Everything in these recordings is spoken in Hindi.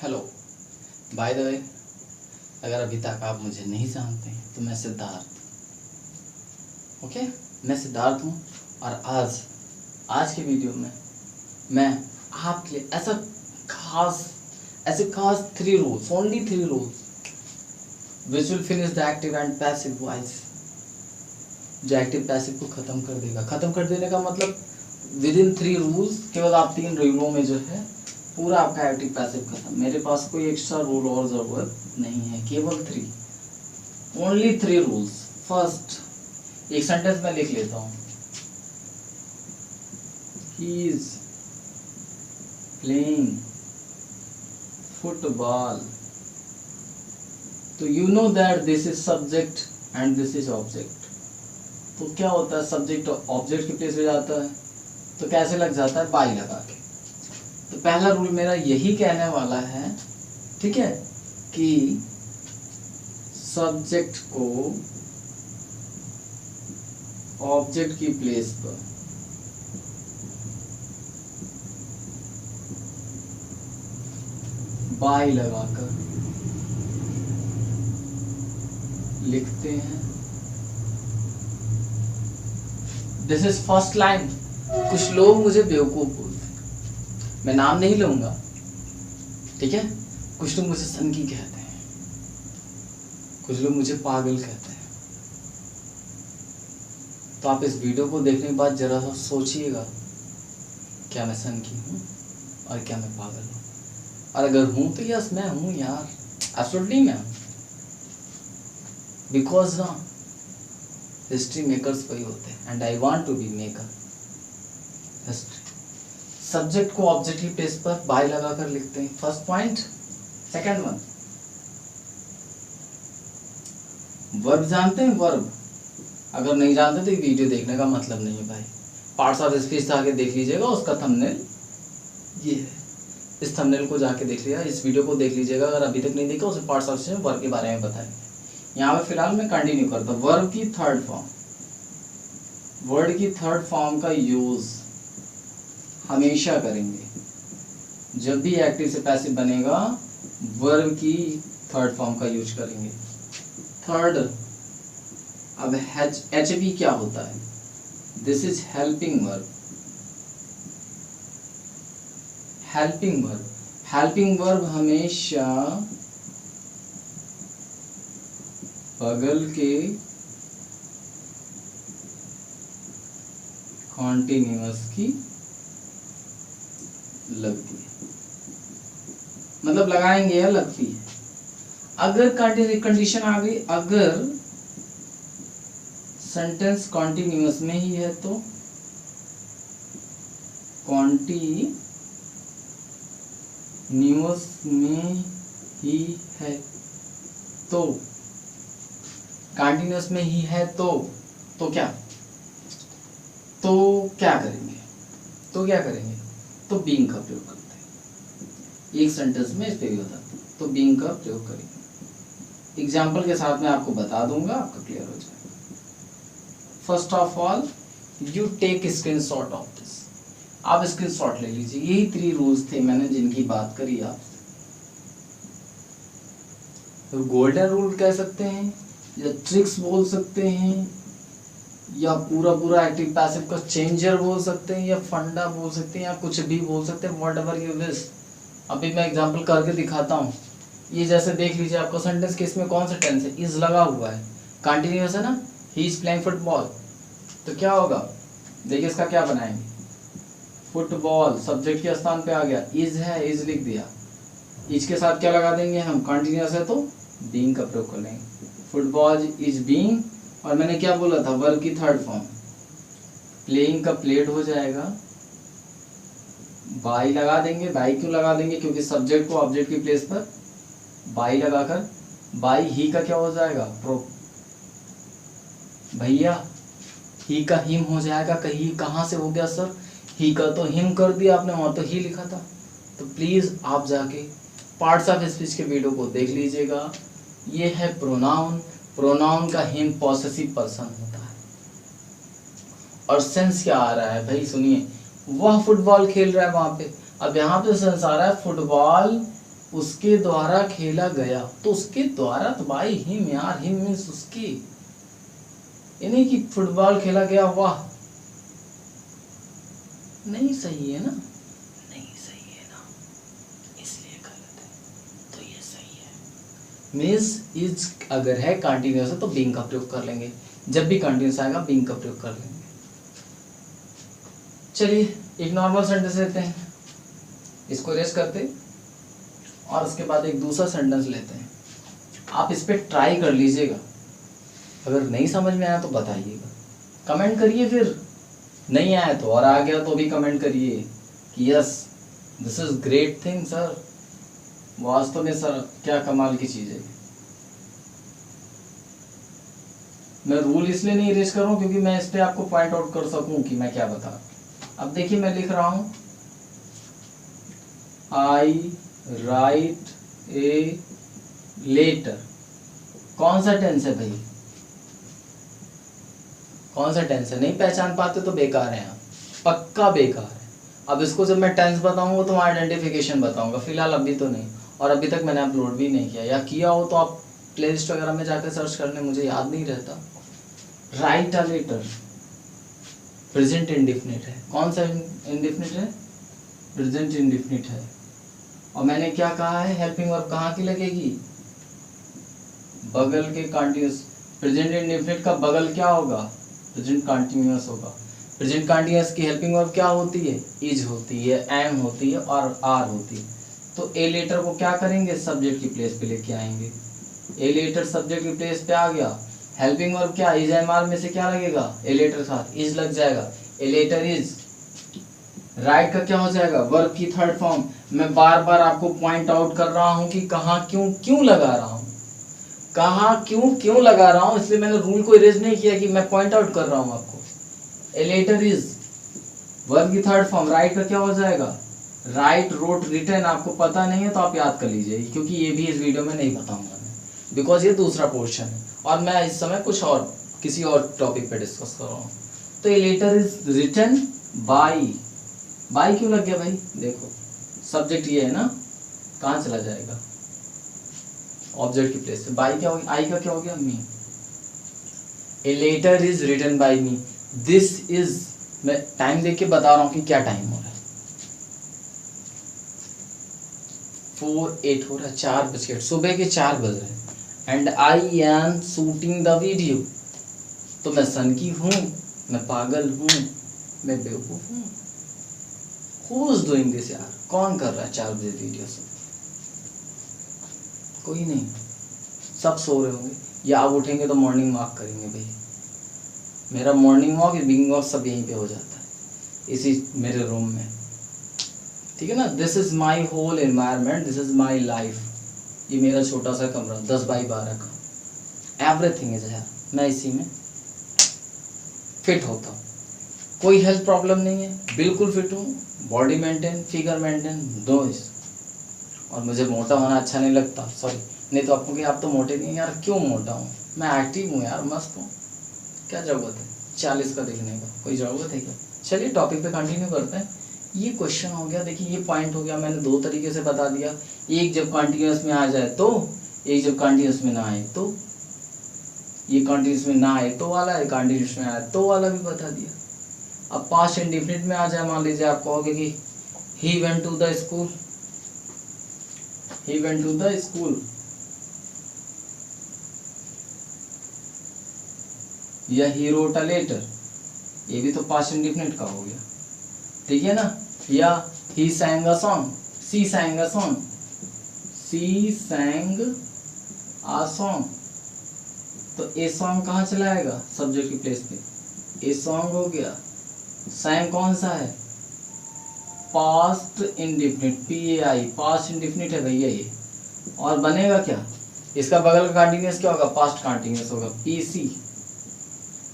हेलो, बाय द वे, अगर अभी तक आप मुझे नहीं जानते हैं तो मैं सिद्धार्थ। ओके, मैं सिद्धार्थ हूँ और आज के वीडियो में मैं आपके लिए ऐसे खास 3 rules, only 3 rules which will finish the active and passive voice, जो एक्टिव पैसिव को ख़त्म कर देगा। ख़त्म कर देने का मतलब विद इन 3 रूल्स, केवल आप 3 रूलों में जो है पूरा आपका एक्टिव पैसिव खत्म। मेरे पास कोई एक्स्ट्रा रूल और ज़रूरत नहीं है, केवल 3, ओनली 3 रूल्स। फर्स्ट, एक सेंटेंस में लिख लेता हूँ, ही इज प्लेइंग फुटबॉल। तो you know that this is subject and this is object. तो क्या होता है, सब्जेक्ट ऑब्जेक्ट के प्लेस पे जाता है तो कैसे लग जाता है, बाई लगा के। तो पहला रूल मेरा यही कहने वाला है, ठीक है, कि सब्जेक्ट को ऑब्जेक्ट की प्लेस पर बाई लगाकर लिखते हैं। This is first line. कुछ लोग मुझे बेवकूफ बोलते हैं, मैं नाम नहीं लूंगा, ठीक है। कुछ लोग मुझे सनकी कहते हैं, कुछ लोग मुझे पागल कहते हैं। तो आप इस वीडियो को देखने के बाद जरा सा सोचिएगा, क्या मैं सनकी हूँ और क्या मैं पागल हूँ। और अगर हूँ तो यस मैं हूँ यार, एब्सोल्युटली मैं हूँ। बिकॉज ना हिस्ट्री मेकर्स वही होते हैं and I want to be maker history. Subject को ऑब्जेक्ट की प्लेस पर बाय लगाकर लिखते हैं, first point. Second one, verb जानते हैं, वर्ब अगर नहीं जानते तो ये वीडियो देखने का मतलब नहीं है भाई। पार्ट्स ऑफ स्पीच आके देख लीजिएगा, उसका थंबनेल ये है, इस थंबनेल को जाके देख लिया, इस वीडियो को देख लीजिएगा अगर अभी तक नहीं देखा। उसे पार्ट्स ऑफ स्पीच वर्ब के बारे में बताएंगे। यहाँ पे फिलहाल मैं कंटिन्यू करता हूँ। वर्ब की थर्ड फॉर्म, वर्ड की थर्ड फॉर्म का यूज हमेशा करेंगे। जब भी एक्टिव से पैसिव बनेगा वर्ब की थर्ड फॉर्म का यूज करेंगे। थर्ड, अब एचपी क्या होता है, this is helping verb. Helping verb, helping verb हमेशा बगल के कॉन्टिन्यूअस की लगती है, मतलब लगाएंगे या लगती है। अगर कंडीशन आ गई, अगर सेंटेंस कॉन्टिन्यूअस में ही है तो कॉन्टिन्यूअस में ही है तो कॉन्टिन्यूअस में ही है तो क्या करेंगे, तो बीइंग का प्रयोग करते हैं। एक सेंटेंस में इस पे भी बताते हैं, तो बीइंग का प्रयोग करेंगे। एग्जाम्पल के साथ मैं आपको बता दूंगा, आपका क्लियर हो जाएगा। First of all, you take screenshot of this. आप स्क्रीनशॉट ले लीजिए। यही 3 रूल्स थे मैंने जिनकी बात करी आपसे। तो गोल्डन रूल कह सकते हैं, या ट्रिक्स बोल सकते हैं, या पूरा एक्टिव पैसिव का चेंजर बोल सकते हैं, या फंडा बोल सकते हैं, या कुछ भी बोल सकते हैं, व्हाटएवर यू विश। अभी मैं एग्जांपल करके दिखाता हूँ। ये जैसे देख लीजिए, आपका सेंटेंस किस में कौन सा टेंस है, इज लगा हुआ है, कंटिन्यूअस है ना, ही इज प्लेइंग फुटबॉल। तो क्या होगा, देखिए इसका क्या बनाएंगे, फुटबॉल सब्जेक्ट के स्थान पे आ गया, इज है, इज लिख दिया। इज के साथ क्या लगा देंगे हम, कंटिन्यूअस है तो बीइंग का प्रयोग कर लेंगे, फुटबॉल इज बीइंग। और मैंने क्या बोला था, वर्ब की थर्ड फॉर्म, प्लेइंग का प्लेड हो जाएगा, बाई लगा देंगे। बाई क्यों लगा देंगे, क्योंकि सब्जेक्ट को ऑब्जेक्ट की प्लेस पर बाई लगाकर, बाई ही का क्या हो जाएगा, प्रो भैया, ही का हिम हो जाएगा। कहीं कहाँ से हो गया सर, ही का तो हिम कर दिया आपने, वहां तो ही लिखा था। तो प्लीज आप जाके पार्ट्स ऑफ स्पीच के वीडियो को देख लीजिएगा। ये है प्रोनाउन, प्रोनाउन का हिम पॉसेसिव पर्सन होता है। और सेंस क्या आ रहा है भाई, सुनिए, वह फुटबॉल खेल रहा है वहां पे। अब यहाँ पे सेंस आ रहा है फुटबॉल उसके द्वारा खेला गया, तो उसके द्वारा तो बाई हिम यार, हिम मीन्स उसके, यानी कि फुटबॉल खेला गया, वाह नहीं सही है ना, नहीं सही है ना, इसलिए गलत है, तो ये सही है। मीन्स इज अगर है कंटिन्यूअस है तो बीइंग का प्रयोग कर लेंगे, जब भी कंटिन्यूअस आएगा बीइंग का प्रयोग कर लेंगे। चलिए एक नॉर्मल सेंटेंस लेते हैं, इसको इरेज करते और उसके बाद एक दूसरा सेंटेंस लेते हैं। आप इस पे ट्राई कर लीजिएगा, अगर नहीं समझ में आया तो बताइएगा, कमेंट करिए, फिर नहीं आया तो और आ गया तो भी कमेंट करिए कि yes this is great thing sir, वास्तव में सर क्या कमाल की चीज़ है। मैं रूल इसलिए नहीं इरेज कर रहा हूँ क्योंकि मैं इस पे आपको पॉइंट आउट कर सकूं कि मैं क्या बता। अब देखिए मैं लिख रहा हूँ आई राइट ए लेटर, कौन सा टेंस है भाई, कौन सा टेंस है, नहीं पहचान पाते तो बेकार है आप, पक्का बेकार है। अब इसको जब मैं टेंस बताऊंगा तो मैं आइडेंटिफिकेशन बताऊंगा, फिलहाल अभी तो नहीं, और अभी तक मैंने अपलोड भी नहीं किया, या किया हो तो आप प्ले लिस्ट वगैरह में जाकर सर्च कर लें, मुझे याद नहीं रहता। Write a letter present indefinite है, कौन सा इंडेफिनिट है, प्रेजेंट इंडेफिनिट है, और मैंने क्या कहा है हेल्पिंग वर्ब कहाँ की लगेगी, बगल के कंटिन्यूअस, प्रेजेंट इंडेफिनिट का बगल क्या होगा, प्रेजेंट कंटिन्यूअस होगा। प्रेजेंट कंटिन्यूअस की हेल्पिंग वर्ब क्या होती है, इज होती है, एम होती है और आर होती है। तो ए लेटर को क्या करेंगे, सब्जेक्ट की प्लेस पे लेके आएंगे, ए लेटर सब्जेक्ट की प्लेस पे आ गया, हेल्पिंग वर्ब क्या, इज एम आर में से क्या लगेगा, ए लेटर साथ इज लग जाएगा, ए लेटर इज। राइट का क्या हो जाएगा, वर्ब की थर्ड फॉर्म। मैं बार बार आपको पॉइंट आउट कर रहा हूं कि कहाँ क्यों क्यों लगा रहा हूं, कहाँ क्यों क्यों लगा रहा हूं, इसलिए मैंने रूल को इरेज नहीं किया कि मैं पॉइंट आउट कर रहा हूं आपको। ए लेटर इज वर्ब की थर्ड फॉर्म, राइट का क्या हो जाएगा, राइट रोट रिटन, आपको पता नहीं है तो आप याद कर लीजिए, क्योंकि ये भी इस वीडियो में नहीं बताऊंगा मैं, बिकॉज ये दूसरा पोर्शन है और मैं इस समय कुछ और किसी और टॉपिक पे डिस्कस कर रहा हूँ। तो a letter is written by, by क्यों लग गया भाई, देखो सब्जेक्ट ये है ना, कहाँ चला जाएगा, ऑब्जेक्ट की प्लेस पे, बाई क्या हो गया, आई का क्या हो गया, me. A letter is written by me, this is, मैं टाइम देख के बता रहा हूँ कि क्या टाइम हो रहा है, 4:08 हो रहा है, 4 बज के, सुबह के 4 बज रहे हैं। And I am shooting the video, तो मैं सन की हूँ, मैं पागल हूँ, मैं बेवकूफ हूँ। हु इज डूइंग दिस यार, कौन कर रहा है 4 बजे वीडियो से, कोई नहीं, सब सो रहे होंगे या आप उठेंगे तो मॉर्निंग वॉक करेंगे भाई। मेरा मॉर्निंग वॉक इवनिंग वॉक सब यहीं पे हो जाता है, इसी मेरे रूम में, ठीक है ना। This is my whole environment, this is my life, ये मेरा छोटा सा कमरा 10 बाई 12 का, एवरीथिंग इज है, मैं इसी में फिट होता हूँ, कोई हेल्थ प्रॉब्लम नहीं है, बिल्कुल फिट हूँ, बॉडी मेंटेन, फिगर मेंटेन, दो इस, और मुझे मोटा होना अच्छा नहीं लगता, सॉरी, नहीं तो आपको कि आप तो मोटे नहीं यार, क्यों मोटा हूँ, मैं एक्टिव हूँ यार, मस्त हूँ, क्या ज़रूरत है 40 का दिखने का, कोई ज़रूरत है क्या। चलिए टॉपिक पे कंटिन्यू करते हैं। ये क्वेश्चन हो गया, देखिए ये पॉइंट हो गया, मैंने 2 तरीके से बता दिया, एक जब कंटिन्यूअस में आ जाए तो, एक जब कंटिन्यूअस में ना आए तो, ये कंटिन्यूअस में ना आए तो वाला है, कंटिन्यूअस में आए तो वाला भी बता दिया। अब पास्ट इंडेफिनिट में आ जाए, मान लीजिए आप कहोगे कि he went to the school, he went to the school, या ही रोट अ लेटर, ये भी तो पास्ट इंडेफिनिट का हो गया, ठीक है ना। या ही sang a song, she sang a song, she sang a song, तो ए सॉन्ग कहाँ चला आएगा, सब्जेक्ट की प्लेस पे, ए सॉन्ग हो गया। sang कौन सा है, past indefinite, PAI, past indefinite है भैया ये, और बनेगा क्या, इसका बगल का कंटिन्यूअस क्या होगा, पास्ट कंटिन्यूअस होगा, PC।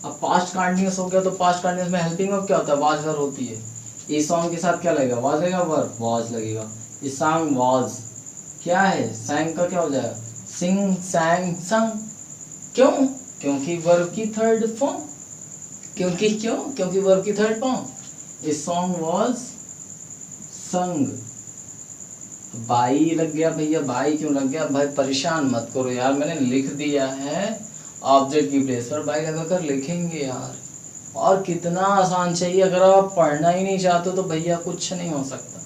अब पास्ट कंटिन्यूअस हो गया तो पास्ट कंटिन्यूअस में हेल्पिंग वर्ब क्या होता है, वाज वर्ब होती है, ए सॉन्ग के साथ क्या लगेगा, वाज लगेगा, वर्ब वाज लगेगा, ये सॉन्ग वाज क्या है, sang का क्या हो जाएगा, सिंग sang sung, क्यों, क्योंकि वर्ब की थर्ड फॉर्म, क्योंकि क्यों, क्योंकि वर्ब की third form, a song was sung, by लग गया भैया, बाई क्यों लग गया भाई? परेशान मत करो यार, मैंने लिख दिया है ऑब्जेक्ट की प्लेस पर बाई लगाकर लिखेंगे यार। और कितना आसान चाहिए, अगर आप पढ़ना ही नहीं चाहते तो भैया कुछ नहीं हो सकता।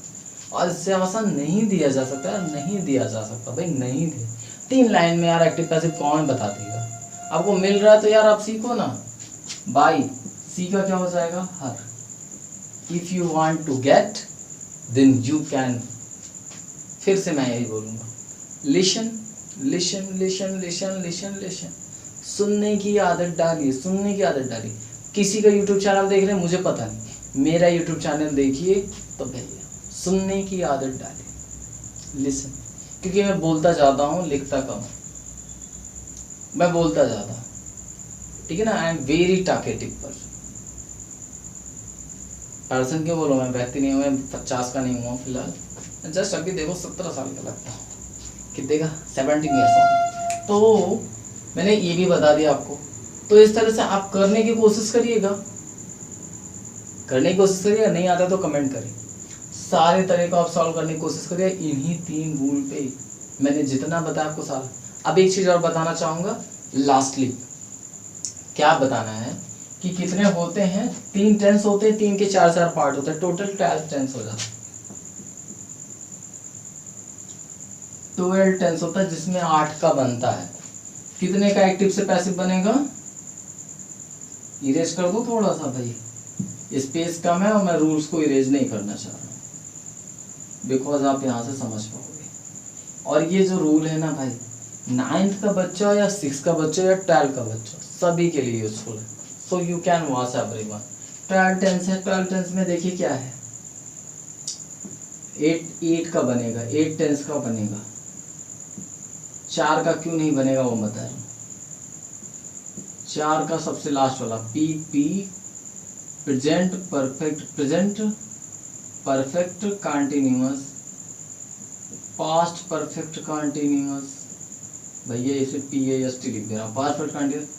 और इससे आसान नहीं दिया जा सकता यार, नहीं दिया जा सकता भाई, नहीं दिया। 3 लाइन में यार एक्टिव पैसिव कौन बता देगा? आपको मिल रहा है तो यार आप सीखो ना। बाई सी का क्या हो जाएगा? Her. If you want to get then you can. फिर से मैं यही बोलूंगा, listen listen listen listen listen listen. सुनने की आदत डालिए, सुनने की आदत डालिए। किसी का यूट्यूब चैनल देख रहे हैं मुझे पता नहीं, मेरा यूट्यूब चैनल देखिए तो भैया सुनने की आदत डालिए, लिसन। क्योंकि मैं बोलता जाता हूँ, लिखता कम हूँ। मैं बोलता जाता हूँ, ठीक है ना। I am very talkative person क्यों बोलो, मैं व्यक्ति नहीं हूँ, मैं 50 का नहीं हुआ फिलहाल, जस्ट अभी देखो 17 साल का लगता हूँ, कितने का 17 ईयर्स। तो मैंने ये भी बता दिया आपको। तो इस तरह से आप करने की कोशिश करिएगा, करने की कोशिश करिएगा। नहीं आता तो कमेंट करिए, सारे तरह को आप सॉल्व करने की कोशिश करिए इन्हीं 3 रूल पे। मैंने जितना बताया आपको सारा। अब एक चीज और बताना चाहूंगा लास्टली, क्या बताना है कि कितने होते हैं, 3 टेंस होते हैं, 3 के 4 पार्ट होते हैं, टोटल 12 टेंस हो जाता है। 12 टेंस होता है जिसमें 8 का बनता है। कितने का एक्टिव से पैसिव बनेगा? इरेज कर दो थोड़ा सा भाई, स्पेस कम है और मैं रूल्स को इरेज नहीं करना चाह रहा हूँ, बिकॉज आप यहाँ से समझ पाओगे। और ये जो रूल है ना भाई, 9th का बच्चा या 6 का बच्चा या 12 का बच्चा, सभी के लिए यूजफुल है। So you can watch everyone. 12 tense है, 12 टेंस में देखिए क्या है, 8 का बनेगा, 8 टेंस का बनेगा, 4 का क्यों नहीं बनेगा वो बता रहा हूँ। 4 का सबसे लास्ट वाला P P, present perfect, present perfect continuous, past perfect continuous, भैया इसे PAST लिख दे रहा हूँ, पास्ट परफेक्ट कंटिन्यूअस।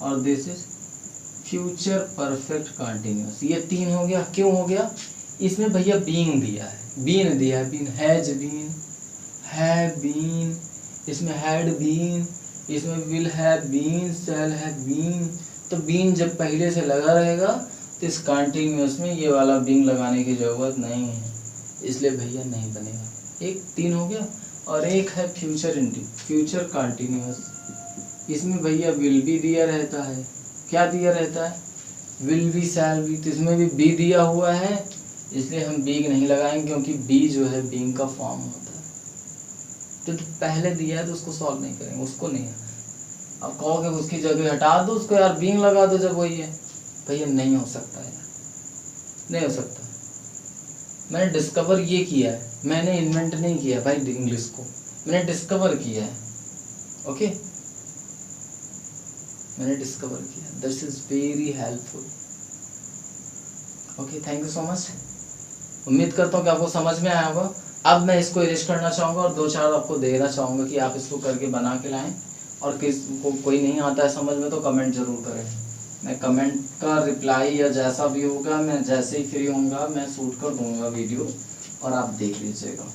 और this is future perfect continuous. ये 3 हो गया। क्यों हो गया? इसमें भैया बीइंग दिया है, बीन दिया है, बीन हैज बीन, है बीन, इसमें हैड बीन, इसमें will have been, shall have been. तो बीन जब पहले से लगा रहेगा तो इस कंटिन्यूअस में ये वाला बीन लगाने की जरूरत नहीं है, इसलिए भैया नहीं बनेगा। एक 3 हो गया। और एक है फ्यूचर फ्यूचर कंटिन्यूअस। इसमें भैया विल भी दिया रहता है, क्या दिया रहता है? Will be, shall be. तो इसमें भी बी दिया हुआ है, इसलिए हम बीग नहीं लगाएंगे, क्योंकि बी जो है बीइंग का फॉर्म होता है। तो पहले दिया है तो उसको सॉल्व नहीं करेंगे, उसको नहीं। अब कहोगे उसकी जगह हटा दो उसको यार, बीइंग लगा दो जब वही है, भैया नहीं हो सकता यार, नहीं हो सकता। मैंने डिस्कवर ये किया है, मैंने इन्वेंट नहीं किया भाई इंग्लिश को, मैंने डिस्कवर किया है। ओके, मैंने डिस्कवर किया। This is very helpful. Okay, thank you so much. उम्मीद करता हूँ कि आपको समझ में आया होगा। अब मैं इसको इरेज करना चाहूँगा और 2-4 आपको देना चाहूँगा कि आप इसको करके बना के लाएं। और किस को कोई नहीं आता है समझ में तो कमेंट जरूर करें, मैं कमेंट का रिप्लाई या जैसा भी होगा, मैं जैसे ही फ्री होऊंगा मैं शूट कर दूंगा वीडियो और आप देख लीजिएगा।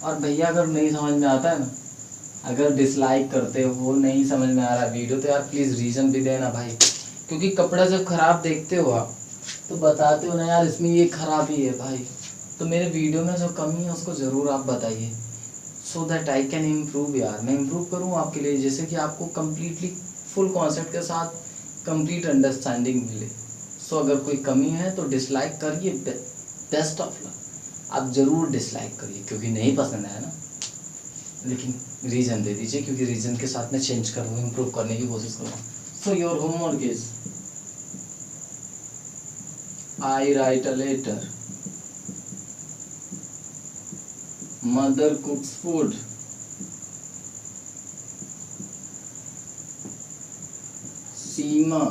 और भैया अगर नहीं समझ में आता है ना, अगर डिसलाइक करते हो, नहीं समझ में आ रहा वीडियो, तो यार प्लीज़ रीज़न भी देना भाई। क्योंकि कपड़ा जब ख़राब देखते हो आप तो बताते हो ना यार इसमें ये खराबी है भाई, तो मेरे वीडियो में जो कमी है उसको ज़रूर आप बताइए, so that I can improve. यार मैं इम्प्रूव करूँ आपके लिए, जैसे कि आपको कम्प्लीटली फुल कॉन्सेप्ट के साथ कंप्लीट अंडरस्टैंडिंग मिले। सो अगर कोई कमी है तो डिसलाइक करिए, बेस्ट ऑफ लक। आप ज़रूर डिसलाइक करिए क्योंकि नहीं पसंद है ना, लेकिन रीज़न दे दीजिए, क्योंकि रीज़न के साथ मैं चेंज करूँगा, इम्प्रूव करने की कोशिश करूँगा। So your homework is I write a letter, mother cooks food, Seema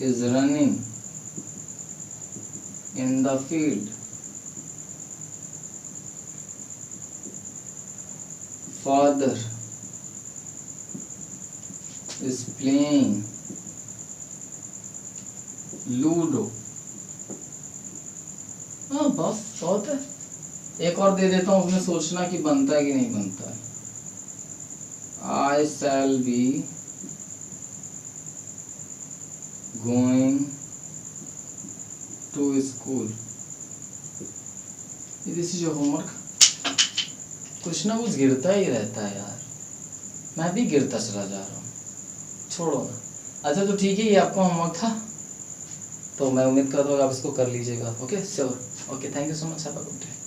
is running in the field, father is playing ludo। हाँ बस बहुत है। एक और दे देता हूँ, उसमें सोचना कि बनता है कि नहीं बनता है। I shall be going to school। This is your homework. कुछ ना कुछ गिरता ही रहता है यार, मैं भी गिरता चला जा रहा हूँ, छोड़ो ना। अच्छा तो ठीक है, ये आपका होमवर्क था, तो मैं उम्मीद करता हूँ आप इसको कर लीजिएगा। Okay sure, okay, thank you so much, have a good day.